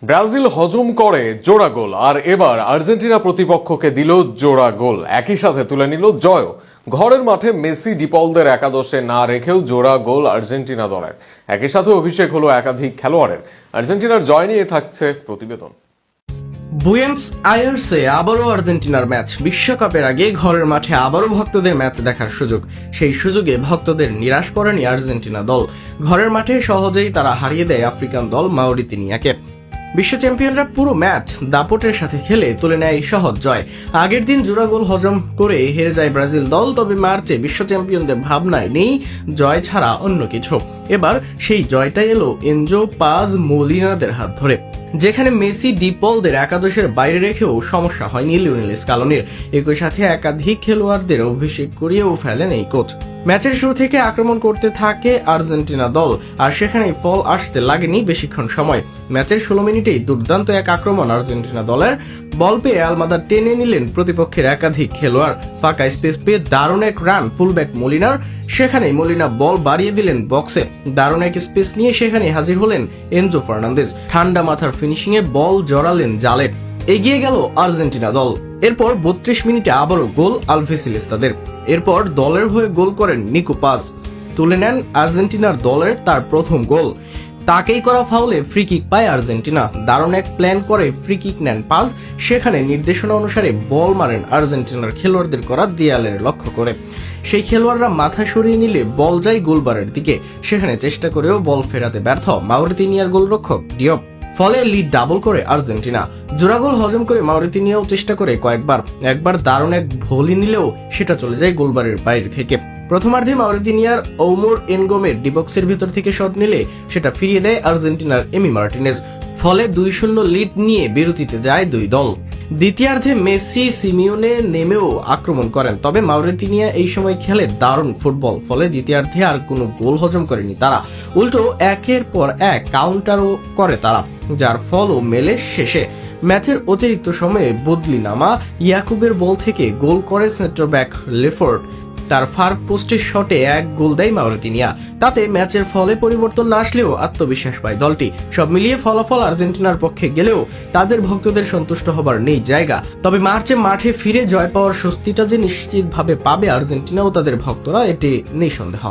Brazil হজম করে জোড়া গোল, আর এবার আর্জেন্টিনা প্রতিপক্ষকে দিল জোড়া গোল, একই সাথে তুলে নিল জয়। ঘরের মাঠে মেসি ডিপলদের একাদশে না রেখেও জোড়া গোল আর্জেন্টিনা দলের, একই সাথে অভিষেক হলো একাধিক খেলোয়াড়ের। আর্জেন্টিনার জয় নিয়ে থাকছে প্রতিবেদন। বুয়েন্স আয়ার্সে আবারও আর্জেন্টিনার ম্যাচ। বিশ্বকাপের আগে ঘরের মাঠে আবারও ভক্তদের ম্যাচ দেখার সুযোগ। সেই সুযোগে ভক্তদের নিরাশ করেনি আর্জেন্টিনা দল। ঘরের মাঠে সহজেই তারা হারিয়ে দেয় আফ্রিকান দল মাউরিতানিয়াকে। বিশ্ব চ্যাম্পিয়নরা পুরো ম্যাচ দাপটের সাথে খেলে তুলে নেয় সহজ জয়। আগের দিন জোড়া গোল হজম করে হেরে যায় ব্রাজিল দল, তবে মার্চে বিশ্ব চ্যাম্পিয়নদের ভাবনায় নেই জয় ছাড়া অন্য কিছু। এবার সেই জয়টাই এলো এনজো পাজ মোলিনাদের হাত ধরে, যেখানে মেসি ডিপলদের একাদশের বাইরে রেখেও সমস্যা হয়নি লিওনেল স্কালোনির। একই সাথে একাধিক খেলোয়াড়দের অভিষেক করিয়েও ফেলেন এই কোচ। ম্যাচের শুরু থেকে আক্রমণ করতে থাকে আর্জেন্টিনা দল, আর সেখানেই ফল আসতে লাগেনি বেশিক্ষণ সময়। ম্যাচের 16 মিনিটেই দুর্দান্ত এক আক্রমণ আর্জেন্টিনা দলের। বল পেয়ে আলমাদা টেনে নিলেন প্রতিপক্ষের একাধিক খেলোয়াড়। ফাঁকা স্পেস পেয়ে দারুণ এক রান ফুলব্যাক মলিনার, সেখানেই মলিনা বল বাড়িয়ে দিলেন বক্সে। দারুণ এক স্পেস নিয়ে সেখানে হাজির হলেন এনজো ফার্নান্দেজ। ঠান্ডা মাথার ফিনিশিং এ বল জড়ালেন জালে, এগিয়ে গেল আর্জেন্টিনা দল। এরপর 32 মিনিটে আবারও গোল আলভেসিলেস্তাদের। এরপর দলের হয়ে গোল করেন নিকো পাজ, তুলে নেন আর্জেন্টিনার দলের তার প্রথম গোল। তাকেই করা ফাউলে ফ্রি কিক পায় আর্জেন্টিনা। দারুণ এক প্ল্যান করে ফ্রি কিক নেন পাজ, সেখানে নির্দেশনা অনুসারে বল মারেন আর্জেন্টিনার খেলোয়াড়দের করা দেয়ালের লক্ষ্য করে। সেই খেলোয়াড়রা মাথা সরিয়ে নিলে বল যায় গোলবারের দিকে, সেখানে চেষ্টা করেও বল ফেরাতে ব্যর্থ মাউরিতানিয়ার গোলরক্ষক ডিওপ। ফলে লিড ডাবল করে আর্জেন্টিনা। জোড়া গোল হজম করে মাউরিতানিয়াও চেষ্টা করে কয়েকবার, একবার দারুণ এক ভলি নিলেও সেটা চলে যায় গোলবারের বাইরে থেকে। প্রথমার্ধে মাউরিতানিয়ার ওমর এনগোমের ডিবক্সের ভেতর থেকে শট নিলে সেটা ফিরিয়ে দেয় আর্জেন্টিনার এমি মার্টিনেজ। ফলে 2-0 লিড নিয়ে বিরতিতে যায় দুই দল। দ্বিতীয়ার্ধে মেসি সিমিওনে নেমেও আক্রমণ করেন, তবে মাউরিতানিয়া এই সময় খেলে দারুণ ফুটবল। ফলে দ্বিতীয়ার্ধে আর কোনো গোল হজম করেনি তারা, উল্টো একের পর এক কাউন্টারও করে তারা, যার ফলও মেলে শেষে। ম্যাচের অতিরিক্ত সময়ে বদলি নামা ইয়াকুবের বল থেকে গোল করে সেন্টার ব্যাক লেফোর্ড। তার ফার পোস্টের শটে এক গোল দেয় মাউরিতানিয়া। তাতে ম্যাচের ফলে পরিবর্তন না আসলেও আত্মবিশ্বাস পায় দলটি। সব মিলিয়ে ফলাফল আর্জেন্টিনার পক্ষে গেলেও তাদের ভক্তদের সন্তুষ্ট হবার নেই জায়গা। তবে মার্চে মাঠে ফিরে জয় পাওয়ার স্বস্তিটা যে নিশ্চিতভাবে পাবে আর্জেন্টিনা ও তাদের ভক্তরা, এটি নিঃসন্দেহ।